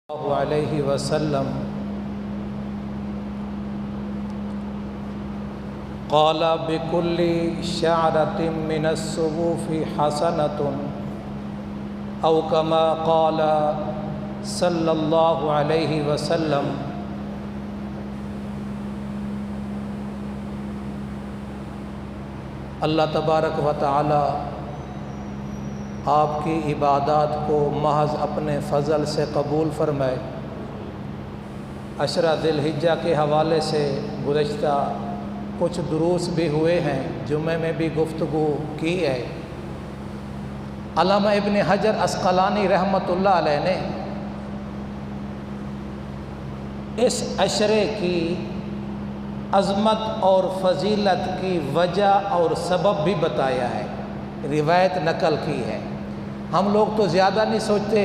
اللہ علیہ وسلم قال بكل شعرة من الصبوف حسنة او كما قال صلی اللہ علیہ وسلم۔ اللہ تبارک و تعالی آپ کی عبادات کو محض اپنے فضل سے قبول فرمائے۔ عشرہ ذی الحجہ کے حوالے سے گزشتہ کچھ دروس بھی ہوئے ہیں، جمعے میں بھی گفتگو کی ہے۔ علامہ ابن حجر عسقلانی رحمۃ اللہ علیہ نے اس عشرے کی عظمت اور فضیلت کی وجہ اور سبب بھی بتایا ہے، روایت نقل کی ہے۔ ہم لوگ تو زیادہ نہیں سوچتے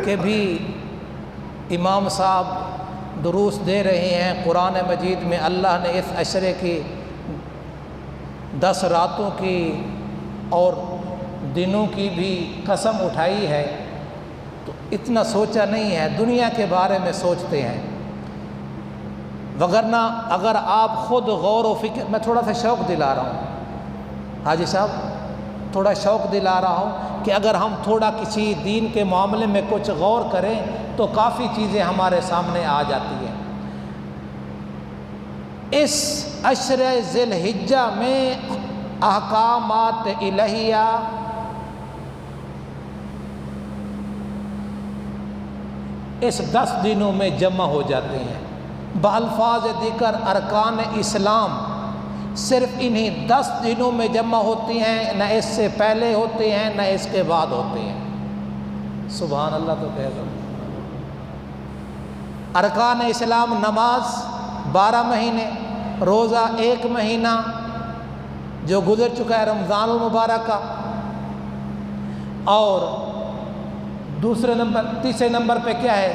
کہ بھی امام صاحب دروس دے رہے ہیں، قرآن مجید میں اللہ نے اس عشرے کی 10 راتوں کی اور دنوں کی بھی قسم اٹھائی ہے، تو اتنا سوچا نہیں ہے، دنیا کے بارے میں سوچتے ہیں۔ وگرنہ اگر آپ خود غور و فکر، میں تھوڑا سا شوق دلا رہا ہوں حاجی صاحب، تھوڑا شوق دلا رہا ہوں کہ اگر ہم تھوڑا کسی دین کے معاملے میں کچھ غور کریں تو کافی چیزیں ہمارے سامنے آ جاتی ہیں۔ اس عشرہ ذی الحجہ میں احکامات الہیہ اس 10 دنوں میں جمع ہو جاتے ہیں۔ بالفاظ ذکر ارکان اسلام صرف انہی 10 دنوں میں جمع ہوتی ہیں، نہ اس سے پہلے ہوتے ہیں نہ اس کے بعد ہوتے ہیں۔ سبحان اللہ تو کہہ دو۔ ارکان اسلام: نماز 12 مہینے، روزہ 1 مہینہ جو گزر چکا ہے رمضان المبارک کا، اور تیسرے نمبر پہ کیا ہے؟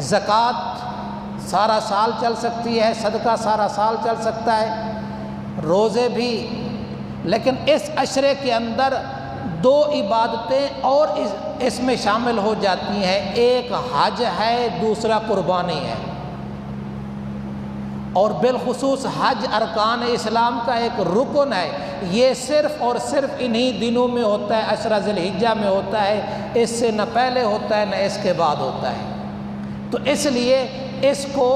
زکوٰۃ سارا سال چل سکتی ہے، صدقہ سارا سال چل سکتا ہے، روزے بھی۔ لیکن اس عشرے کے اندر 2 عبادتیں اور اس میں شامل ہو جاتی ہیں، ایک حج ہے، دوسرا قربانی ہے۔ اور بالخصوص حج ارکان اسلام کا ایک رکن ہے، یہ صرف اور صرف انہی دنوں میں ہوتا ہے، عشرہ ذی الحجہ میں ہوتا ہے، اس سے نہ پہلے ہوتا ہے نہ اس کے بعد ہوتا ہے۔ تو اس لیے اس کو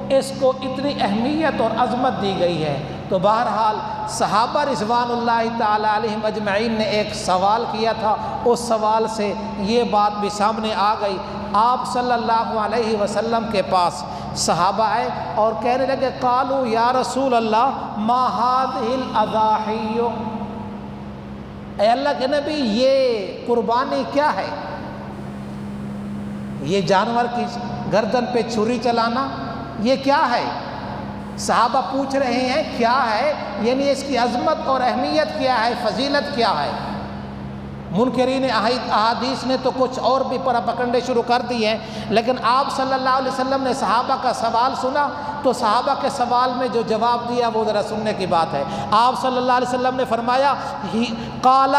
اتنی اہمیت اور عظمت دی گئی ہے۔ تو بہرحال صحابہ رضوان اللہ تعالی علیہم اجمعین نے ایک سوال کیا تھا، اس سوال سے یہ بات بھی سامنے آ گئی۔ آپ صلی اللہ علیہ وسلم کے پاس صحابہ آئے اور کہنے لگے، قالوا یا رسول اللہ ما هذه الاضاحی، اے اللہ کے نبی یہ قربانی کیا ہے؟ یہ جانور کی گردن پہ چھری چلانا یہ کیا ہے؟ صحابہ پوچھ رہے ہیں کیا ہے، یعنی اس کی عظمت اور اہمیت کیا ہے، فضیلت کیا ہے۔ منکرین احادیث نے تو کچھ اور بھی پکڑنے شروع کر دی ہیں، لیکن آپ صلی اللہ علیہ وسلم نے صحابہ کا سوال سنا تو صحابہ کے سوال میں جو جواب دیا وہ ذرا سننے کی بات ہے۔ آپ صلی اللہ علیہ وسلم نے فرمایا، قال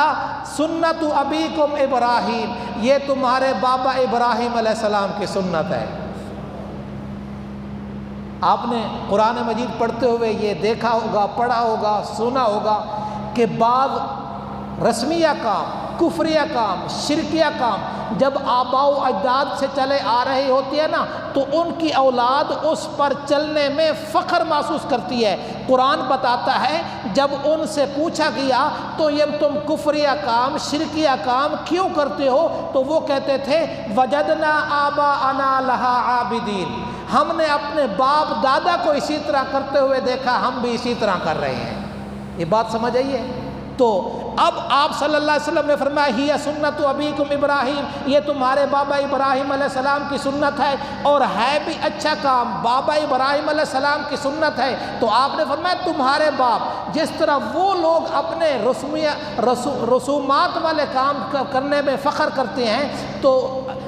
سنت ابیکم ابراہیم، یہ تمہارے بابا ابراہیم علیہ السلام کی سنت ہے۔ آپ نے قرآن مجید پڑھتے ہوئے یہ دیکھا ہوگا، پڑھا ہوگا، سنا ہوگا کہ بعض رسمیہ کام، کفریہ کام، شرکیہ کام جب آباء و اجداد سے چلے آ رہی ہوتی ہے نا، تو ان کی اولاد اس پر چلنے میں فخر محسوس کرتی ہے۔ قرآن بتاتا ہے جب ان سے پوچھا گیا تو یہ تم کفریہ کام، شرکیہ کام کیوں کرتے ہو، تو وہ کہتے تھے وجدنا آباءنا لہا عابدین، ہم نے اپنے باپ دادا کو اسی طرح کرتے ہوئے دیکھا، ہم بھی اسی طرح کر رہے ہیں۔ یہ بات سمجھ آئیے؟ تو اب آپ صلی اللہ علیہ وسلم نے فرمایا ہی سنت ابیکم ابراہیم، یہ تمہارے بابا ابراہیم علیہ السلام کی سنت ہے، اور ہے بھی اچھا کام، بابا ابراہیم علیہ السلام کی سنت ہے۔ تو آپ نے فرمایا تمہارے باپ جس طرح وہ لوگ اپنے رسومات والے کام کرنے میں فخر کرتے ہیں، تو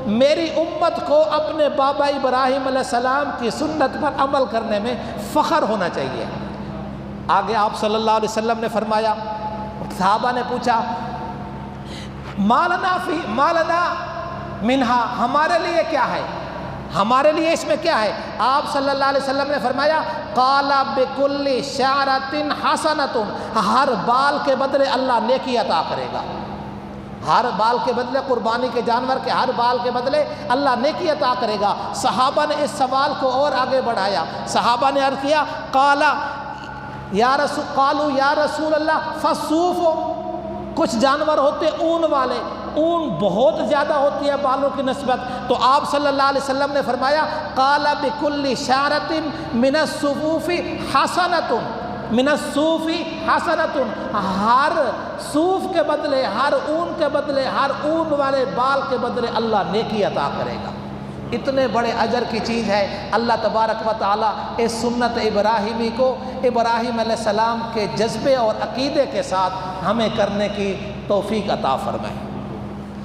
میری امت کو اپنے بابا ابراہیم علیہ السلام کی سنت پر عمل کرنے میں فخر ہونا چاہیے۔ آگے آپ صلی اللہ علیہ وسلم نے فرمایا، صحابہ نے پوچھا مالنا منہا، ہمارے لیے کیا ہے؟ ہمارے لیے اس میں کیا ہے؟ آپ صلی اللہ علیہ وسلم نے فرمایا قال بکل شعرۃ حسنۃ، ہر بال کے بدلے اللہ نیکی عطا کرے گا، ہر بال کے بدلے، قربانی کے جانور کے ہر بال کے بدلے اللہ نیکی عطا کرے گا۔ صحابہ نے اس سوال کو اور آگے بڑھایا، صحابہ نے عرض کیا قالوا یا رسول اللہ فالصوف، کچھ جانور ہوتے اون والے، اون بہت زیادہ ہوتی ہے بالوں کی نسبت، تو آپ صلی اللہ علیہ وسلم نے فرمایا قال بکل شعرۃ من الصفوف حسنۃ، من الصوف حسنۃ، ہر صوف کے بدلے، ہر اون کے بدلے، ہر اون والے بال کے بدلے اللہ نیکی عطا کرے گا۔ اتنے بڑے اجر کی چیز ہے۔ اللہ تبارک و تعالیٰ اس سنت ابراہیمی کو ابراہیم علیہ السلام کے جذبے اور عقیدے کے ساتھ ہمیں کرنے کی توفیق عطا فرمائے۔